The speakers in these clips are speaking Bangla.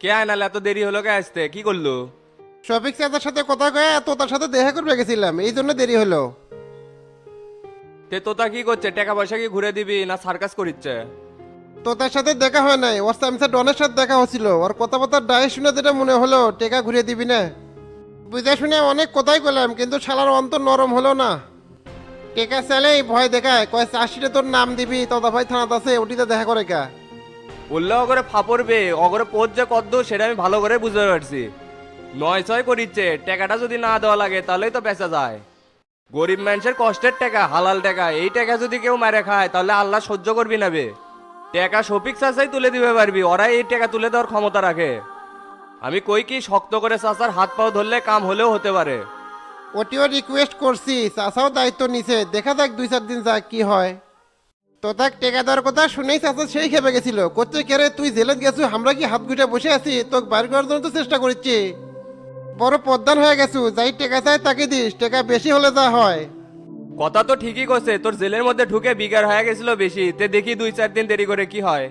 কে আয়নাল এত দেরি হলো কে আসতে কি করলো? শফিক চাচার সাথে কথা কয়ে তোতার সাথে দেখা করবে গেছিলাম, এই জন্য দেরি হলো। তে তোতা কি করছে? টাকা পয়সা কি ঘুরে দিবি না সার্কাস করিচ্ছে? তোতার সাথে দেখা হয় নাই, ওর সামসা ডনের সাথে দেখা হচ্ছিল। ওর কথাবার্তার ডায়ে শুনে যেটা মনে হলো টেকা ঘুরিয়ে দিবি না। বুঝে শুনে অনেক কথাই করলাম, কিন্তু শালার অন্তর নরম হলো না। টেকা চালেই ভয় দেখায়, কয় চাষিরে তোর নাম দিবি, তোতা ভাই থানাত আছে, ওটিতে দেখা করে কা। বললে অগরে ফাপড়বে, অগরে পোজ যে কদ্দ সেটা আমি ভালো করে বুঝতে পারছি। নয় ছয় করিচ্ছে, টাকাটা যদি না দেওয়া লাগে তাহলেই তো বেঁচে যায়। গরিব মানুষের কষ্টের টাকা, হালাল টাকা, এই টাকা যদি কেউ মেরে খায় তাহলে আল্লাহ সহ্য করবি না বে। টাকা শফিক চাচাই তুলে দিবে পারবি, ওরাই এই টাকা তুলে দেওয়ার ক্ষমতা রাখে। আমি কই কি শক্ত করে চাচার হাত পাও ধরলে কাম হলেও হতে পারে। ওটিও রিকোয়েস্ট করছি, চাচাও দায়িত্ব নিছে, দেখা যাক 2-4 দিন যাক কি হয়। তো তাক টেকা দেওয়ার কথা শুনেই চাচা সেই খেপে গেছিল, করতে কেরে তুই জেলে গেছু, আমরা কি হাত গুটে বসে আছি? তোকে বাইর করার জন্য তো চেষ্টা করছি। বড় প্রধান হয়ে গেছু, যাই টেকা চাই তাকে দিস, টেকা বেশি হলে যা হয়। কথা তো ঠিকই করছে, তোর জেলের মধ্যে ঢুকে বিগার হয়ে গেছিল বেশি, তে দেখি 2-4 দিন দেরি করে কি হয়।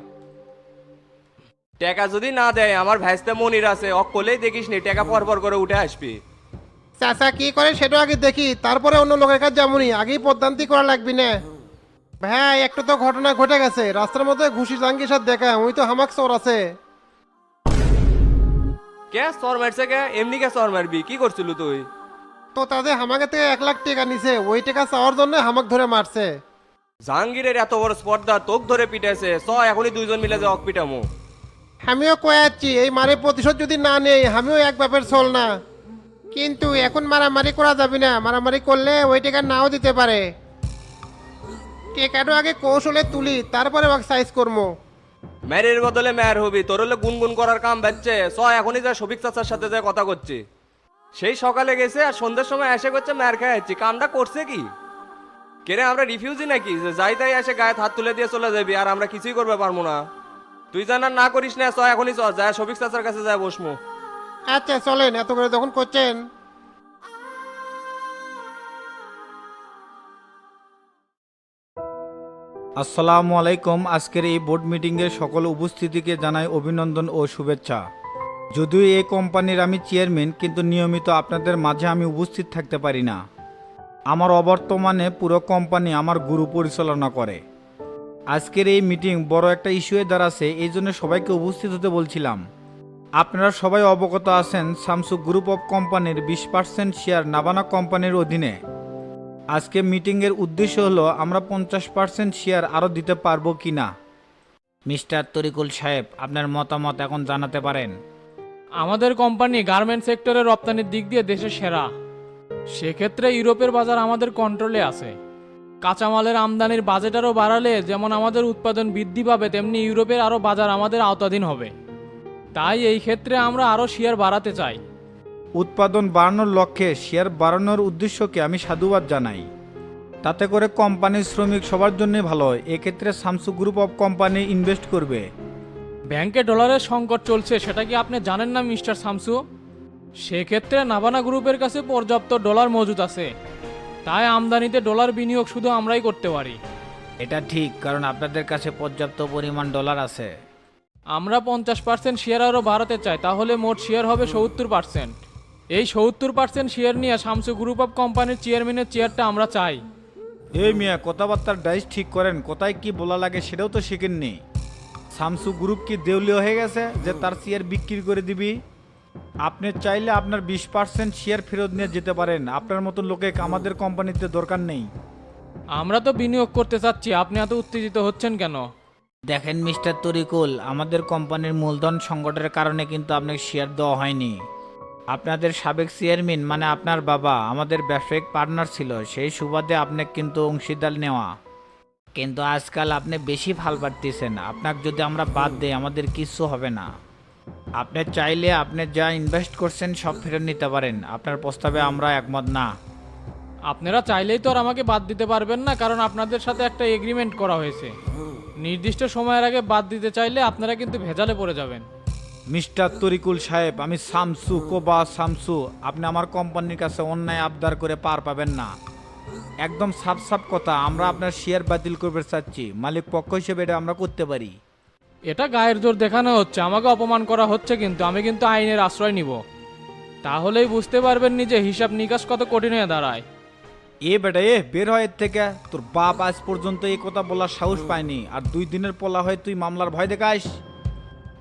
টাকা যদি না দেয়, আমার ভাইস্তে মনির আছে, অকলেই দেখিস নি টাকা পর পর করে উঠে আসবি। চাচা কি করে সেটা আগে দেখি, তারপরে অন্য লোকের কাছে যাবনি, আগেই পদ্মান্তি করা লাগবি না। ভাই একটা তো ঘটনা ঘটে গেছে, রাস্তার মধ্যে ঘুষি জাঙ্গির সাথে দেখা, ওই তো হামাক চোর আছে। কে চর মারছে? কে এমনি কে চর মারবি? কি করছিল তুই? তো তাদের হামাকে থেকে 1 লাখ টাকা নিছে, ওই টাকা চাওয়ার জন্য হামাক ধরে মারছে। জাহাঙ্গীরের এত বড় স্পর্ধা, তোক ধরে পিটাইছে। এখনই দুইজন মিলে যে অক পিটামো। আমিও কয়াচ্ছি, এই মারে প্রতিশোধ যদি না নেই, আমিও এক বাপের চল না। কিন্তু এখন মারামারি করা যাবে না, মারামারি করলে ওই টাকা নাও দিতে পারে। টেকাটা আগে কৌশলে তুলি, তারপরে ওকে সাইজ করবো। ম্যারের বদলে ম্যার হবি, তোর হলে গুনগুন করার কাম বাজছে। এখনই যা শফিক চাচার সাথে যা কথা করছি। সেই সকালে গেছে আর সন্ধ্যার সময় এসে করছে ম্যার খেয়ে যাচ্ছি। কামটা করছে কি? কেরে আমরা রিফিউজি নাকি যে যাই তাই এসে গায়ে হাত তুলে দিয়ে চলে যাবি আর আমরা কিছুই করবে পারবো না? তুই জানার না করিস না, এখনই যায় শফিক চাচার কাছে যায় বসমু। আচ্ছা চলেন, এত করে যখন করছেন। আসসালামু আলাইকুম। আজকের এই বোর্ড মিটিংয়ে সকল উপস্থিতিকে জানাই অভিনন্দন ও শুভেচ্ছা। যদিও এই কোম্পানির আমি চেয়ারম্যান, কিন্তু নিয়মিত আপনাদের মাঝে আমি উপস্থিত থাকতে পারি না। আমার অবর্তমানে পুরো কোম্পানি আমার গুরু পরিচালনা করে। আজকের এই মিটিং বড় একটা ইস্যুয়ে দাঁড়াচ্ছে, এই জন্য সবাইকে উপস্থিত হতে বলছিলাম। আপনারা সবাই অবগত আছেন, স্যামসুং গ্রুপ অফ কোম্পানির 20% শেয়ার নাবানা কোম্পানির অধীনে। আজকে মিটিংয়ের উদ্দেশ্য হলো আমরা 50% শেয়ার আরও দিতে পারবো কি না। মিস্টার তরিকুল সাহেব, আপনার মতামত এখন জানাতে পারেন। আমাদের কোম্পানি গার্মেন্ট সেক্টরে রপ্তানির দিক দিয়ে দেশের সেরা। সেক্ষেত্রে ইউরোপের বাজার আমাদের কন্ট্রোলে আছে। কাঁচামালের আমদানির বাজেট আরও বাড়ালে যেমন আমাদের উৎপাদন বৃদ্ধি পাবে, তেমনি ইউরোপের আরও বাজার আমাদের আওতাধীন হবে। তাই এই ক্ষেত্রে আমরা আরও শেয়ার বাড়াতে চাই। উৎপাদন বাড়ানোর লক্ষ্যে শেয়ার বাড়ানোর উদ্দেশ্যকে আমি সাধুবাদ জানাই। তাতে করে কোম্পানির শ্রমিক সবার জন্য ভালো হয়। এক্ষেত্রে Samsung group of company invest করবে। ব্যাংকে ডলারের সংকট চলছে, সেটা কি আপনি জানেন না মিস্টার শামসু? সেক্ষেত্রে নাবানা গ্রুপের কাছে পর্যাপ্ত ডলার মজুদ আছে। তাই আমদানিতে ডলার বিনিয়োগ শুধু আমরাই করতে পারি। এটা ঠিক, কারণ আপনাদের কাছে পর্যাপ্ত পরিমাণ ডলার আছে। আমরা 50% শেয়ার আরও বাড়াতে চাই, তাহলে মোট শেয়ার হবে 70%। এই 70% শেয়ার নিয়ে শামসু গ্রুপ অফ কোম্পানির চেয়ারম্যানের চেয়ারটা আমরা চাই। এই মিয়া, কথাবার্তার ডাইস ঠিক করেন, কোথায় কি বলা লাগে সেটাও তো শিখেননি। স্যামসুং গ্রুপ কি দেউলিয়া হয়ে গেছে যে তার শেয়ার বিক্রি করে দিবি? আপনি চাইলে আপনার 20% শেয়ার ফেরত নিয়ে যেতে পারেন। আপনার মতো লোকে আমাদের কোম্পানিতে দরকার নেই। আমরা তো বিনিয়োগ করতে চাচ্ছি, আপনি এত উত্তেজিত হচ্ছেন কেন? দেখেন মিস্টার তরিকুল, আমাদের কোম্পানির মূলধন সংকটের কারণে কিন্তু আপনাকে শেয়ার দেওয়া হয়নি। আপনাদের সাবেক চেয়ারম্যান মানে আপনার বাবা আমাদের ব্যবসায়িক পার্টনার ছিল, সেই সুবাদে আপনাকে কিন্তু অংশীদার নেওয়া। কিন্তু আজকাল আপনি বেশি ফাল পাড়তেছেন। আপনাকে যদি আমরা বাদ দেই আমাদের কিচ্ছু হবে না। আপনি চাইলে আপনি যা ইনভেস্ট করছেন সব ফেরত নিতে পারেন। আপনার প্রস্তাবে আমরা একমত না। আপনারা চাইলেই তো আর আমাকে বাদ দিতে পারবেন না, কারণ আপনাদের সাথে একটা এগ্রিমেন্ট করা হয়েছে। নির্দিষ্ট সময়ের আগে বাদ দিতে চাইলে আপনারা কিন্তু ভেজালে পড়ে যাবেন। মিস্টার তরিকুল সাহেব, আমি শামসু কোবা শামসু, আপনি আমার কোম্পানির কাছে অন্যায় আবদার করে পার পাবেন না। একদম সাফ সাফ কথা, আমরা আপনার শেয়ার বাতিল করতে চাচ্ছি। মালিক পক্ষ হিসেবে এটা আমরা করতে পারি। এটা গায়ের জোর দেখানো হচ্ছে, আমাকে অপমান করা হচ্ছে, কিন্তু আমি কিন্তু আইনের আশ্রয় নিব। তাহলেই বুঝতে পারবেন নিজে হিসাব নিকাশ কত কঠিন হয়ে দাঁড়ায়। এ বেটা এ বের হয় এর থেকে। তোর বাপ আজ পর্যন্ত এই কথা বলার সাহস পায়নি, আর 2 দিনের পলা হয় তুই মামলার ভয় দেখাস।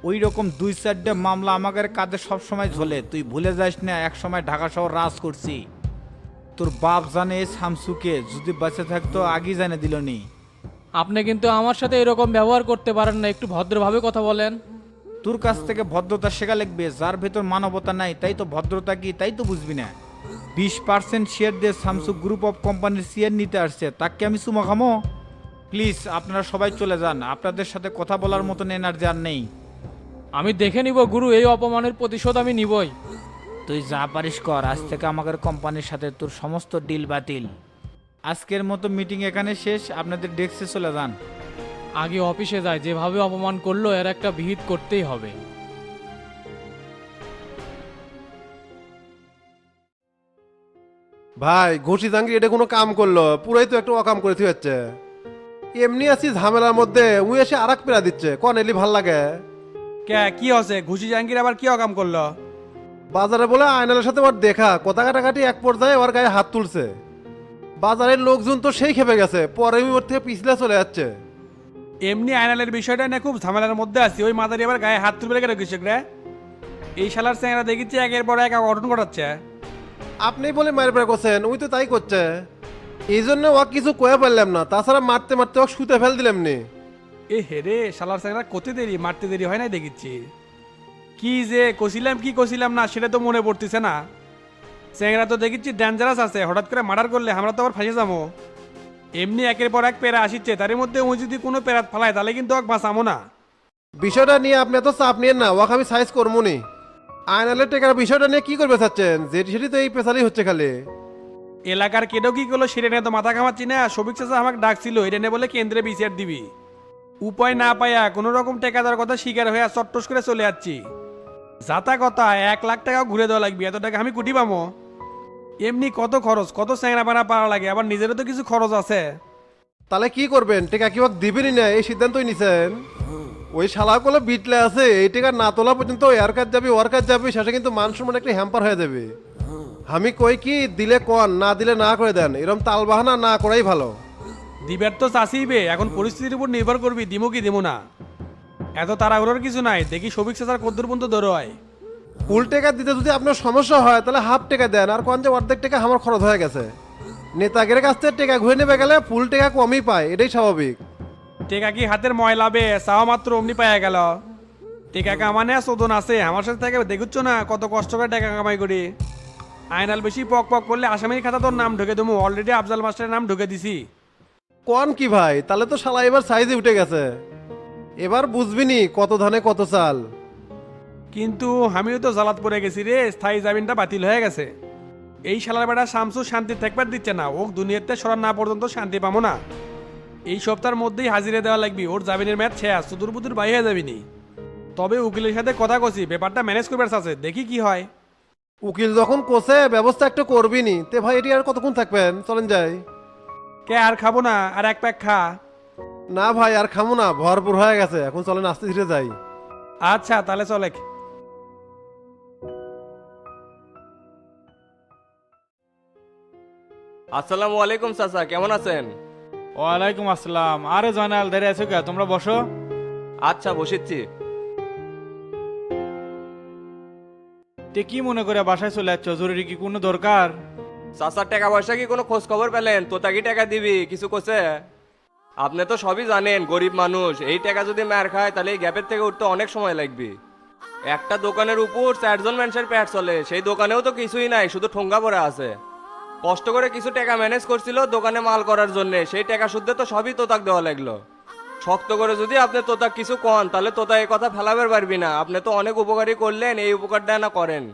ওই রকম 2-4টে মামলা আমাদের কাঁধে সবসময় ঝোলে, তুই ভুলে যাস না এক সময় ঢাকা শহর রাজ করছি। তোর বাপ জানে এই শামসুকে, যদি বেঁচে থাকতো আগেই জানে দিল নি। আপনি কিন্তু আমার সাথে এরকম ব্যবহার করতে পারেন না, একটু ভদ্রভাবে কথা বলেন। তোর কাছ থেকে ভদ্রতা শেখা লাগবে, যার ভেতর মানবতা নাই তাই তো ভদ্রতা কি তাই তো বুঝবি না। 20% শেয়ার দিয়ে স্যামসুং গ্রুপ অফ কোম্পানির শেয়ার নিতে আসছে, তাকে আমি চুমা খামো? প্লিজ আপনারা সবাই চলে যান, আপনাদের সাথে কথা বলার মতন এনার্জি আর নেই। আমি দেখে নিব গুরু, এই অপমানের প্রতিশোধ আমি নিবই। তুই যা পারিস কর, আজ থেকে আমাদের কোম্পানির সাথে তোর সমস্ত ডিল বাতিল। আজকের মতো মিটিং এখানে শেষ, আপনাদের ডেস্কে চলে যান। আগে অফিসে যায়, যেভাবে অপমান করলো এর একটা বিহিত করতেই হবে। ভাই ঘুষি জাঙ্গি এটা কোনো কাম করলো? পুরাই তো একটা অকাম করে হচ্ছে। এমনি আছি ঝামেলার মধ্যে, উই এসে আরেক পেরা দিচ্ছে, কন এলি ভাল লাগে? কে কি হচ্ছে? ঘুষি জাহাঙ্গীর আবার কি অকাম করলো? বাজারে বলে আয়নালের সাথে ওর দেখা, কথা কাটাকাটি এক পর্যায়ে ওর গায়ে হাত তুলছে। বাজারের লোকজন তো সেই খেপে গেছে, পরে ওর থেকে পিছলে চলে যাচ্ছে। এমনি আয়নালের বিষয়টা নিয়ে খুব ঝামেলার মধ্যে আছি, ওই মাদারি আবার গায়ে হাত তুলবে কেন কৃষক রে? এই শালার চেংরা দেখেছি একের পর এক অঘটন ঘটাচ্ছে। আপনি বলে মায়ের পেয়ে করছেন, উই তো তাই করছে। এই জন্য ও কিছু কয়ে পারলাম না, তাছাড়া মারতে মারতে ও শুতে ফেল দিলাম নি। এ হেরে শালার চেংরা করতে দেরি, মারতে দেরি হয় না দেখেছি। কি যে কছিলাম কি কছিলাম না সেটা তো মনে পড়তেছে না। চেংরা তো দেখেছি ডেঞ্জারাস আছে, হঠাৎ করে মার্ডার করলে আমরা তো আবার ফাঁসে যাবো। এমনি একের পর এক পেরা আসিচ্ছে, তার মধ্যে ও যদি কোনো পেরাত ফালায় তাহলে কিন্তু ওকে বাঁচামো না। বিষয়টা নিয়ে আপনি এত চাপ নিয়েন না, ওকে আমি সাইজ করবো নি। আয়নালের টেকার বিষয়টা নিয়ে কি করবে চাচ্ছেন? যেটি সেটি তো এই পেশারই হচ্ছে খালি। এলাকার কেডো কি করলো সেটা নিয়ে তো মাথা ঘামাচ্ছি না। সবিক চাচা আমাকে ডাকছিল, এটা নিয়ে বলে কেন্দ্রে বিচার দিবি। উপায় না পাইয়া কোনো রকম টেকাদার কথা স্বীকার হয়ে চট্টস করে চলে যাচ্ছি। যাতা কথা 1 লাখ টাকা ঘুরে দেওয়া লাগবে, এত টাকা আমি কুটি পামো? এমনি কত খরচ, কত চ্যাংরা পানা পাড়া লাগে, আবার নিজেরও তো কিছু খরচ আছে। তাহলে কি করবেন? টেকা কি ওকে দিবেনই না এই সিদ্ধান্তই নিছেন? ওই শালা গুলো বিটলে আছে, এই টেকা না তোলা পর্যন্ত এর কাজ যাবে ওর কাজ যাবে, শেষে কিন্তু মান সম্মান একটা হ্যাম্পার হয়ে যাবে। আমি কই কি, দিলে কন, না দিলে না করে দেন, এরকম তালবাহানা না করাই ভালো। দিবার তো চাষিবে, এখন পরিস্থিতির উপর নির্ভর করবি দিমো কি দিমো না। এত তাড়াহুড়োর কিছু নাই, দেখি সবিক চাচার কদ্দুর পর্যন্ত দৌড় হয়। ফুল টেকা দিতে যদি আপনার সমস্যা হয় তাহলে হাফ টেকা দেন, আর কোন যে অর্ধেক টাকা আমার খরচ হয়ে গেছে। নেতাগের কাছ থেকে টেকা ঘুরে নেবে গেলে ফুল টেকা কমই পায়, এটাই স্বাভাবিক। টেকা কি হাতের ময়লাবে, চাওয়া মাত্র অমনি পাইয়া গেল। টেকা কামানে চোদন আছে, আমার সাথে থেকে দেখুচ্ছ না কত কষ্ট করে টাকা কামাই করি। আয়নাল বেশি পক পক করলে আসামির খাতা তোর নাম ঢুকে দেবো, অলরেডি আফজাল মাস্টারের নাম ঢুকে দিছি। কোন কি ভাই, তাহলে তো শালা এবার সাইজে উঠে গেছে। এবার বুঝবিনি কত ধানে কত চাল। কিন্তু আমিও তো জ্বালাত পড়ে গেছি রে, স্থায়ী জামিনটা বাতিল হয়ে গেছে। এই শালার বেটা শামসু শান্তি থাকবার দিচ্ছে না, ওক দুনিয়াতে সরার না পর্যন্ত শান্তি পাবো না। এই সপ্তাহের মধ্যেই হাজিরে দেওয়া লাগবে, ওর জামিনের ম্যাচ শেষ, সুদূর বুদুর বাইরে যাবিনি। তবে উকিলের সাথে কথা কছি, ব্যাপারটা ম্যানেজ করবার আছে, দেখি কি হয়। উকিল যখন কোসে ব্যবস্থা একটা করবিনি, তে ভাই এটি আর কতক্ষণ থাকবেন? চলেন যাই। কে আর খাবো না, আর এক প্যাক খা। না ভাই আর খামো না, ভরপুর হয়ে গেছে, এখন চলেন আস্তে ধীরে যাই। আচ্ছা তাহলে চলে। আসসালামু আলাইকুম চাচা, কেমন আছেন? ওয়ালাইকুম আসসালাম। আরে জয়নাল দাঁড়িয়ে আছো কে? তোমরা বসো। আচ্ছা বসেছি। তে কি মনে করে বাসায় চলে যাচ্ছ? জরুরি কি কোনো দরকার? চাচার টাকা পয়সা কি কোনো খোঁজ খবর পেলেন? তো তাকে টাকা দিবি কিছু কোসে? আপনি তো সবই জানেন, গরিব মানুষ, এই টাকা যদি মার খায় তাহলে এই গ্যাপের থেকে উঠতে অনেক সময় লাগবে। একটা দোকানের উপর 4জন মানুষের পেট চলে, সেই দোকানেও তো কিছুই নাই, শুধু ঠোঙ্গা পড়ে আছে। কষ্ট করে কিছু টাকা ম্যানেজ করছিল দোকানে মাল করার জন্য, সেই টাকা শুদ্ধে তো সবই তোতাক দেওয়া লাগলো। শক্ত করে যদি আপনি তোতাক কিছু কন তাহলে তোতা এই কথা ফেলাবার পারবি না। আপনি তো অনেক উপকারী করলেন, এই উপকারটা না করেন।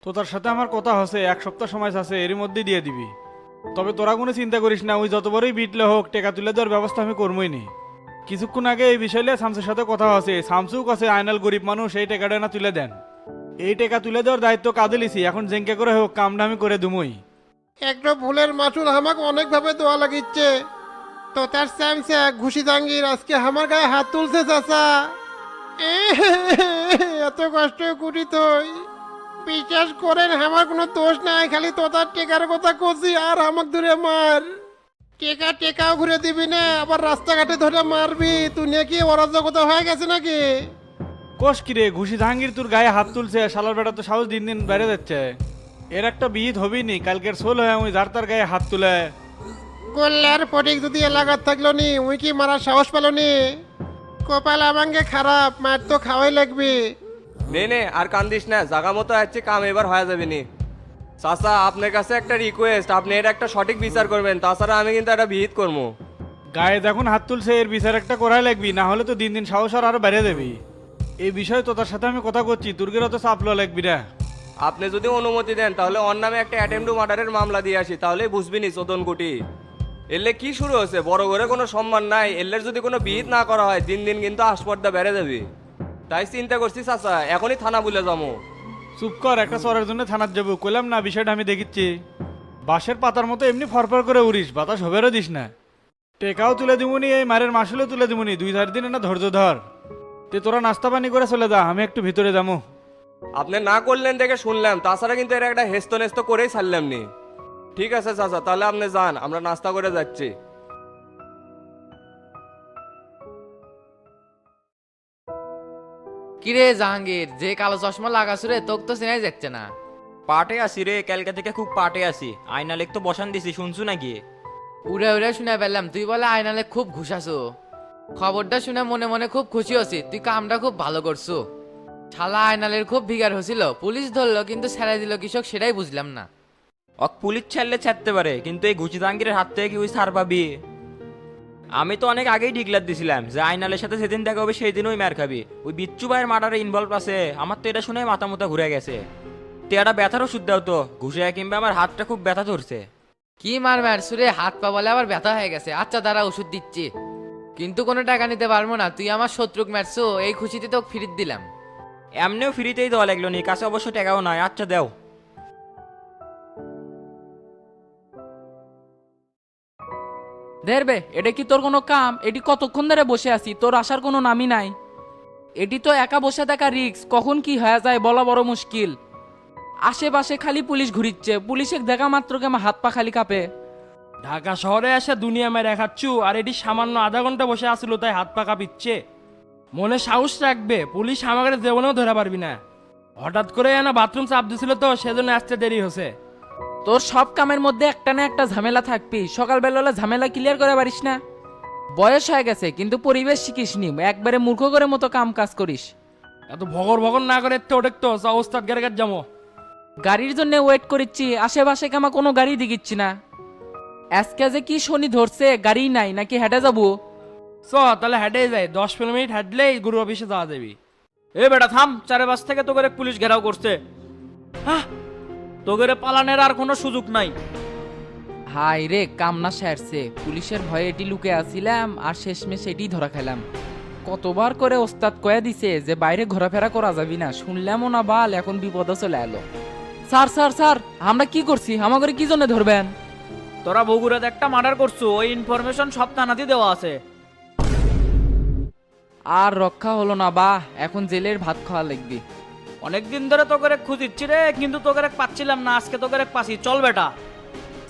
তো তার সাথে আমার কথা হচ্ছে, 1 সপ্তাহ সময় আছে, এরই মধ্যেই দিয়ে দিবি। তবে তোরা কোনো চিন্তা করিস না, ওই যত বড়ই বিটলে হোক টেকা তুলে দেওয়ার ব্যবস্থা আমি করবই নি। কিছুক্ষণ আগে এই বিষয়ে শামসুর সাথে কথা হচ্ছে, শামসু কাছে আয়নাল গরিব মানুষ, এই টাকাটা না তুলে দেন। এই টাকা তুলে দেওয়ার দায়িত্ব কাঁধে লিছি, এখন জেঙ্কে করে হোক কামটা আমি করে দুমই। একটা ভুলের মাসুল আমাকে অনেকভাবে দোয়া লাগিচ্ছে। তো তার স্যামসা ঘুষি জাঙ্গির আজকে আমার গায়ে হাত তুলছে চাচা। এত কষ্ট করি তুই বিশ্বাস করেন আমার কোনো দোষ নাই, খালি তোতার টেকার কথা কছি আর আমাকে ধরে মার। টেকা টেকাও ঘুরে দিবি না, আবার রাস্তাঘাটে ধরে মারবি, তুই নাকি অরাজকতা হয়ে গেছে নাকি? কোষ কিরে ঘুষি জাহাঙ্গীর তোর গায়ে হাত তুলছে, শালার বেটা তো সাহস দিন দিন বেড়ে যাচ্ছে। এর একটা বিহিত হবি নি, কালকের সোল হয়ে ওই যার তার গায়ে হাত তুলে। গোল্লার ফটিক যদি এলাকার থাকলো নি উই কি মারার সাহস পেল নি? কপাল আমাকে খারাপ, মার তো খাওয়াই লাগবে। নে আর কান্দিস না, জাগা মতো আছে, কাম এবার হয়ে যাবে নি। চাচা আপনার কাছে একটা রিকোয়েস্ট, আপনি এর একটা সঠিক বিচার করবেন, তাছাড়া আমি কিন্তু একটা বিহিত করবো। গায়ে যখন হাত তুলছে এর বিচার একটা করাই লাগবি, না হলে তো দিন দিন সাহস আর আরো বেড়ে দেবি। এই বিষয়ে তো তার সাথে আমি কথা করছি, তুর্গের অত চাপ লওয়া লাগবি না। আপনি যদি অনুমতি দেন তাহলে ওর নামে একটা অ্যাটেম্প টু মার্ডারের মামলা দিয়ে আসি, তাহলেই বুঝবিনি চোদন কোটি। এলে কি শুরু হচ্ছে, বড় করে কোনো সম্মান নাই, এলের যদি কোনো বিহিত না করা হয় দিন দিন কিন্তু আসপর্দা বেড়ে যাবে। তাই চিন্তা করছি চাচা এখনই থানা বলে যাবো। চুপ কর, একটা চরের জন্য থানার যাবো কইলাম না, বিষয়টা আমি দেখিচ্ছি। বাঁশের পাতার মতো এমনি ফরফর করে উড়িস, বাতাস হবেরও দিস না। টেকাও তুলে দিবনি, এই মারের মাসুলও তুলে দিবনি, 2-4 দিন না ধৈর্য ধর। তে তোরা নাস্তা পানি করে চলে যা, আমি একটু ভিতরে যাবো। আপনি না করলেন দেখে শুনলাম, তাছাড়া কিন্তু এর একটা হেস্ত নেস্ত করেই ছাড়লাম নি। ঠিক আছে চাচা, তাহলে আপনি যান, আমরা নাস্তা করে যাচ্ছি। কিরে জাহাঙ্গীর, যে কালো চশমা লাগাছো রে, তোকে তো চেনাই যাচ্ছে না। পাটে আসি রে, কালকে থেকে খুব পাটে আসি। আয়না লেখ তো বসান দিছি, শুনছু নাকি? উড়ে উড়ে শুনে পেলাম তুই বলে আয়নালে খুব ঘুষাছো। খবরটা শুনে মনে মনে খুব খুশি হচ্ছি, তুই কামটা খুব ভালো করছো। শালা আয়নালের খুব ভিগার হয়েছিল, পুলিশ ধরলো কিন্তু ছেড়ে দিল কৃষক, সেটাই বুঝলাম না। অক পুলিশ ছাড়লে ছাড়তে পারে, কিন্তু এই ঘুচি জাহাঙ্গীরের হাত থেকে কি ওই সার পাবি? আমি তো অনেক আগেই ডিক্লার দিছিলাম যে আইনালের সাথে যেদিন দেখা হবে সেই দিন ওই মার খাবি। ওই বিচ্ছু ভাইয়ের মার্ডারে ইনভলভ আছে, আমার তো এটা শুনে মাথা মুথা ঘুরে গেছে। তেয়াটা ব্যথার ওষুধ দাও তো, ঘুষে কিংবা আমার হাতটা খুব ব্যথা ধরছে। কি মার সুরে, হাত পা বলে আবার ব্যথা হয়ে গেছে। আচ্ছা দাঁড়া, ওষুধ দিচ্ছি, কিন্তু কোনো টাকা নিতে পারবো না। তুই আমার শত্রুক মারছো, এই খুশিতে তোকে ফিরিয়ে দিলাম। এমনিও ফ্রিতেই দেওয়া লাগলো নি, কাছে অবশ্য টাকাও নয়। আচ্ছা দেও। দেখবে এটা কি তোর কোনো কাম? এটি কতক্ষণ ধরে বসে আছি, তোর আসার কোনো নামই নাই। এটি তো একা বসে থাকা রিক্স, কখন কি হয়ে যায় বলা বড় মুশকিল। আশেপাশে খালি পুলিশ ঘুরিচ্ছে, পুলিশে দেখা মাত্রকে আমার হাত পা খালি কাঁপে। ঢাকা শহরে এসে দুনিয়া মেরে দেখাচ্ছু, আর এটি সামান্য আধা ঘন্টা বসে আসছিল তাই হাত পা কাঁপিচ্ছে। মনে সাহস রাখবে, পুলিশ আমাকে জীবনেও ধরে পারবি না। হঠাৎ করে এনা বাথরুম চাপ দিছিল তো, সেজন্য আসতে দেরি হয়েছে। তোর সব কামের মধ্যে একটা না একটা ঝামেলা থাকবি, সকালবেলা ঝামেলা ক্লিয়ার করে পারিস না। বয়স হয়ে গেছে কিন্তু পরিবেশ শিখিসনি, একবারে মূর্খ করে মতো কাম কাজ করিস। এত ভগর ভগর না করে তো ওটা তো অবস্থা গেরগের যাবো। গাড়ির জন্য ওয়েট করিচ্ছি, আশেপাশে কামা কোনো গাড়ি দিচ্ছি না। আজকে যে কি শনি ধরছে, গাড়ি নাই নাকি হেঁটে যাবো? চ তাহলে হেঁটে যায়, 10-15 মিনিট হাঁটলেই গুরু অফিসে যাওয়া যাবি। এ বেটা থাম, 4 থেকে তোকে পুলিশ ঘেরাও করছে। তোকে পালানের আর কোনো সুযোগ নাই। হাই রে, কামনা সারছে, পুলিশের ভয়ে এটি লুকে আসিলাম আর শেষমেশ এটি ধরা খেলাম। কতবার করে ওস্তাদ কয়ে দিছে যে বাইরে ঘোরাফেরা করা যাবি না, শুনলামও না বাল, এখন বিপদে চলে এলো। স্যার স্যার স্যার, আমরা কি করছি, আমাকে কি জন্য ধরবেন? তোরা বগুড়াতে একটা মার্ডার করছো, ওই ইনফরমেশন সব থানাতে দেওয়া আছে। আর রক্ষা হলো না বা, এখন জেলের ভাত খাওয়া লাগবে। অনেকদিন ধরে তোকে খুঁজিচ্ছি রে, কিন্তু তোকে পাচ্ছিলাম না, আজকে তোকে পাচ্ছি। চল বেটা।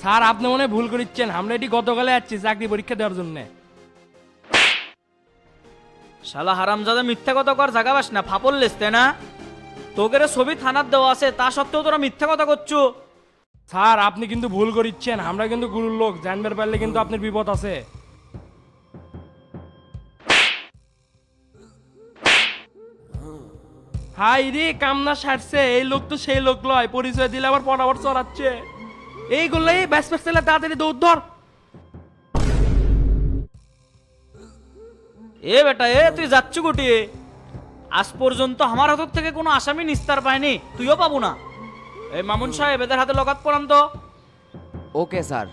স্যার আপনি মনে ভুল করিচ্ছেন, আমরা এটি গতকালে যাচ্ছি চাকরি পরীক্ষা দেওয়ার জন্য। শালা হারামজাদা মিথ্যা কথা কর জাগা পাস না, ফাপল লিস্তে না। তোকে ছবি থানার দেওয়া আছে, তা সত্ত্বেও তোরা মিথ্যা কথা করছো। স্যার আপনি কিন্তু ভুল করিচ্ছেন, আমরা কিন্তু গুরুর লোক, জানবার পারলে কিন্তু আপনার বিপদ আছে। হাই রে, কামনা সারছে, এই লোক তো সেই লোক লয়, পরিচয় দিলে আবার পড়াবার চড়াচ্ছে। এইগুলো এই ব্যাস ব্যাস তাড়াতাড়ি দৌড় ধর। এ বেটা এ, তুই যাচ্ছ গুটি? আজ পর্যন্ত আমার হাত থেকে কোনো আসামি নিস্তার পায়নি, তুইও পাবো না। এই মামুন সাহেব এদের হাতে লগাত পড়ান তো। Okay sir.